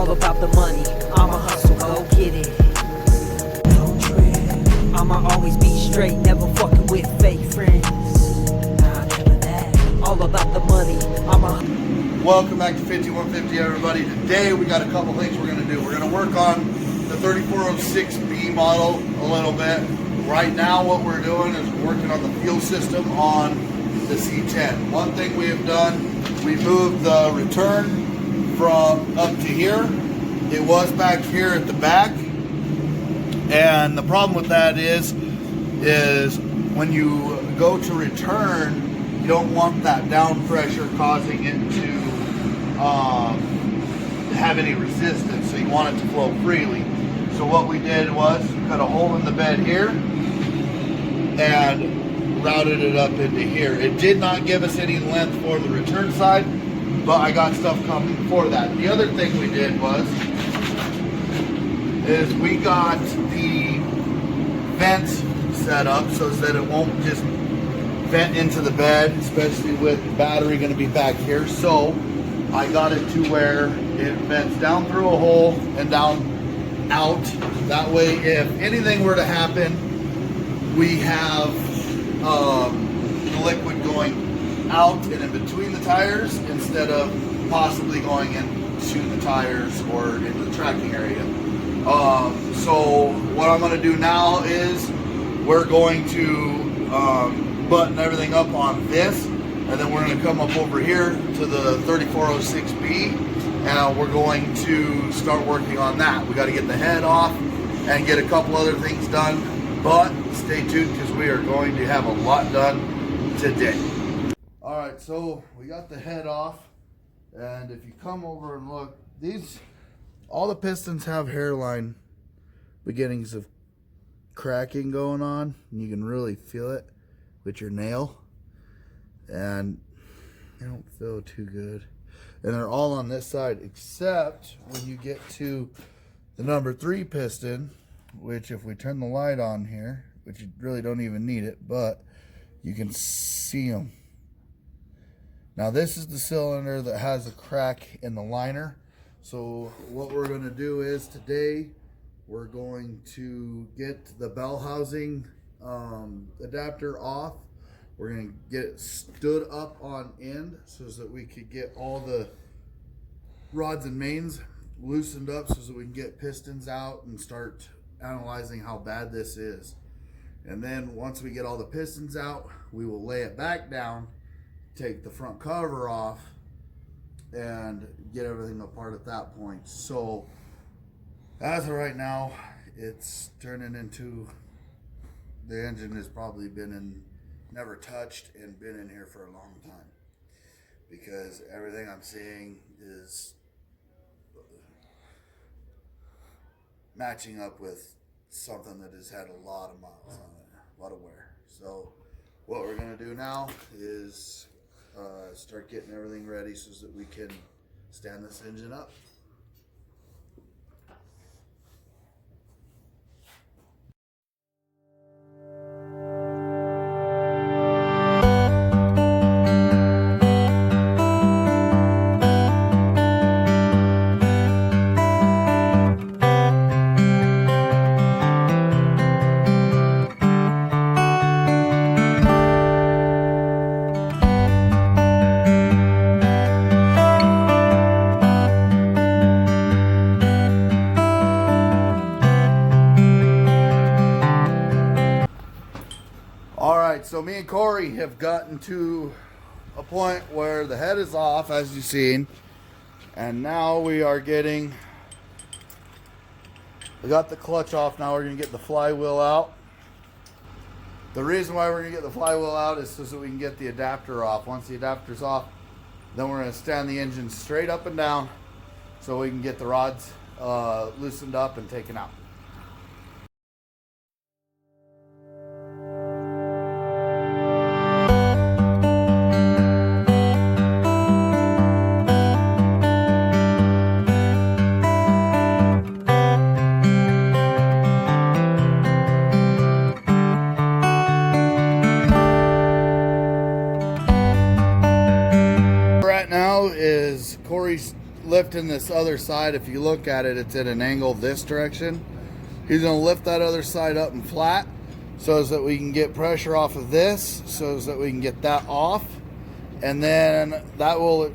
all about the money. I'ma hustle, go get it. Don't trip. I'ma always be straight, never fucking with fake friends. Nah, never that. All about the money. Welcome back to 5150, everybody. Today we got a couple things we're going to do. We're going to work on the 3406B model a little bit. Right now what we're doing is working on the fuel system on the C10. One thing we have done, we moved the return from up to here. It was back here at the back. And the problem with that is when you go to return, you don't want that down pressure causing it to have any resistance, so you want it to flow freely. So what we did was cut a hole in the bed here and routed it up into here. It did not give us any length for the return side, but I got stuff coming for that. The other thing we did is we got the vents set up so that it won't just vent into the bed, especially with the battery going to be back here. So I got it to where it vents down through a hole and down out. That way, if anything were to happen, we have the liquid going out and in between the tires instead of possibly going into the tires or into the tracking area. So what I'm going to do now is we're going to button everything up on this, and then we're going to come up over here to the 3406B, and we're going to start working on that. We got to get the head off and get a couple other things done, but stay tuned because we are going to have a lot done today. All right, so we got the head off, and if you come over and look, all the pistons have hairline beginnings of cracking going on, and you can really feel it with your nail, and they don't feel too good. And they're all on this side, except when you get to the number 3 piston, which if we turn the light on here, which you really don't even need it, but you can see them. Now this is the cylinder that has a crack in the liner. So what we're going to do is today we're going to get the bell housing adapter off. We're going to get it stood up on end so that we could get all the rods and mains loosened up so that we can get pistons out and start analyzing how bad this is. And then once we get all the pistons out, we will lay it back down, take the front cover off, and get everything apart at that point. So as of right now, it's turning into, the engine has probably been never touched and been in here for a long time, because everything I'm seeing is matching up with something that has had a lot of miles on it, a lot of wear. So what we're going to do now is start getting everything ready so that we can stand this engine up. So me and Corey have gotten to a point where the head is off, as you've seen, and now we got the clutch off. Now we're going to get the flywheel out. The reason why we're going to get the flywheel out is so that we can get the adapter off. Once the adapter's off, then we're going to stand the engine straight up and down so we can get the rods loosened up and taken out. Corey's lifting this other side. If you look at it, it's at an angle this direction. He's going to lift that other side up and flat so that we can get pressure off of this, so that we can get that off. And then that will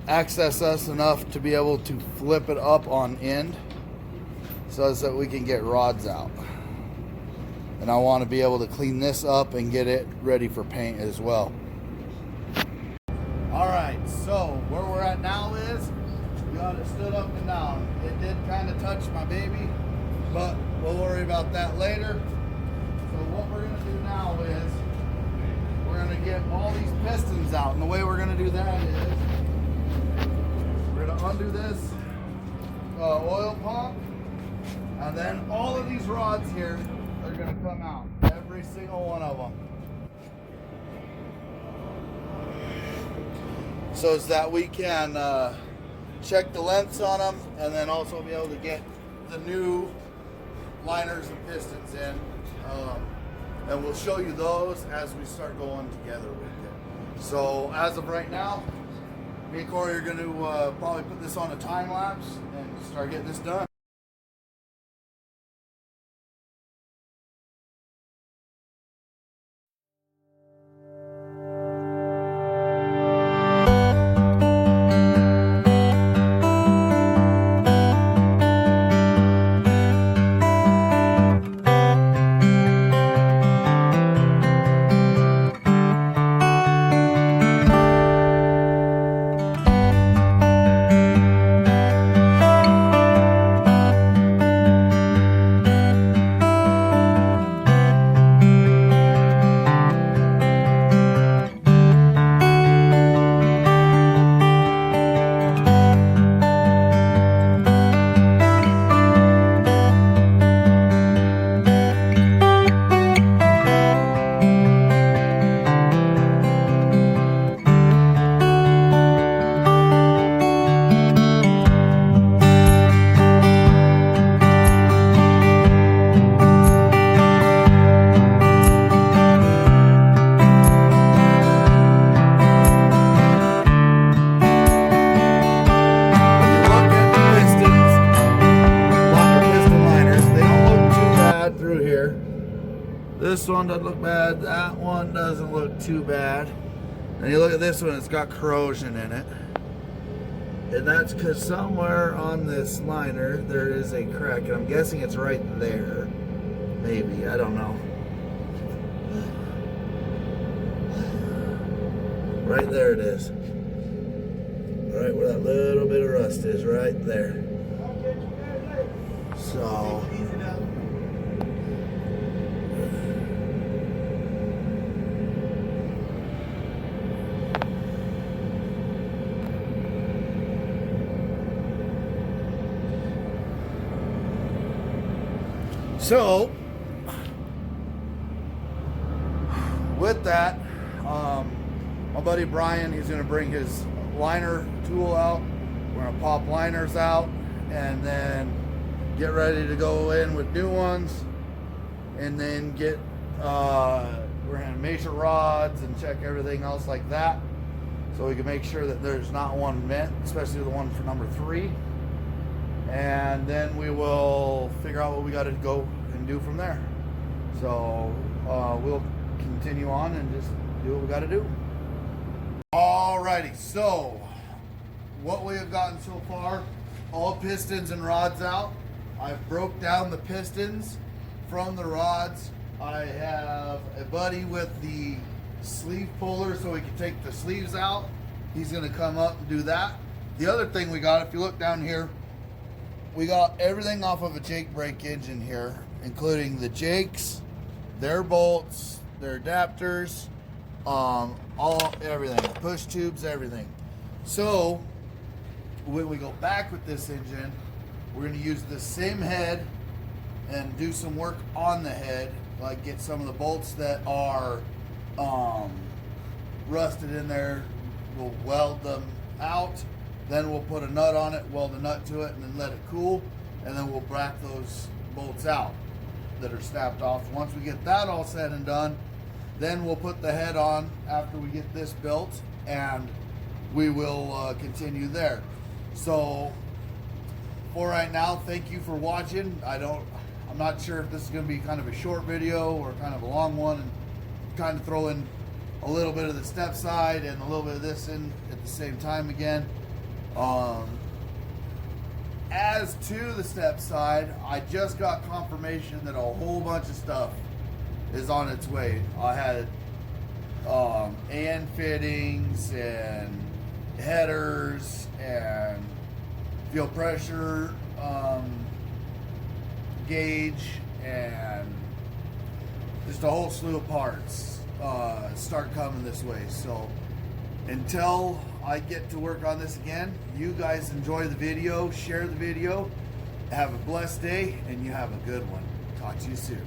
access us enough to be able to flip it up on end so that we can get rods out. And I want to be able to clean this up and get it ready for paint as well. Alright, so where we're at now is we got it stood up and down. It did kind of touch my baby, but we'll worry about that later. So what we're going to do now is we're going to get all these pistons out. And the way we're going to do that is we're going to undo this oil pump, and then all of these rods here are going to come out, every single one of them, so as that we can check the lengths on them, and then also be able to get the new liners and pistons in, and we'll show you those as we start going together with it. So as of right now, me and Corey are going to probably put this on a time lapse and start getting this done. This one doesn't look bad. That one doesn't look too bad. And you look at this one, it's got corrosion in it. And that's because somewhere on this liner there is a crack. And I'm guessing it's right there. Maybe, I don't know. Right there it is. Right where that little bit of rust is, right there. So with that, my buddy Brian, he's going to bring his liner tool out. We're going to pop liners out and then get ready to go in with new ones, and then get we're going to measure rods and check everything else like that, so we can make sure that there's not one bent, especially the one for number 3. And then we will figure out what we got to go and do from there. So we'll continue on and just do what we got to do. Alrighty, so what we have gotten so far, all pistons and rods out. I've broke down the pistons from the rods. I have a buddy with the sleeve puller so we can take the sleeves out. He's going to come up and do that. The other thing we got, if you look down here, we got everything off of a Jake brake engine here, including the Jakes, their bolts, their adapters, everything, push tubes, everything. So when we go back with this engine, we're going to use the same head and do some work on the head, like get some of the bolts that are rusted in there. We'll weld them out, then we'll put a nut on it, weld a nut to it, and then let it cool, and then we'll brack those bolts out that are snapped off. Once we get that all said and done, then we'll put the head on after we get this built, and we will continue there. So for right now, thank you for watching. I'm not sure if this is going to be kind of a short video or kind of a long one, and kind of throw in a little bit of the step side and a little bit of this in at the same time again. As to the step side, I just got confirmation that a whole bunch of stuff is on its way. I had and fittings and headers and fuel pressure gauge and just a whole slew of parts start coming this way. So until I get to work on this again, you guys enjoy the video, share the video, have a blessed day, and you have a good one. Talk to you soon.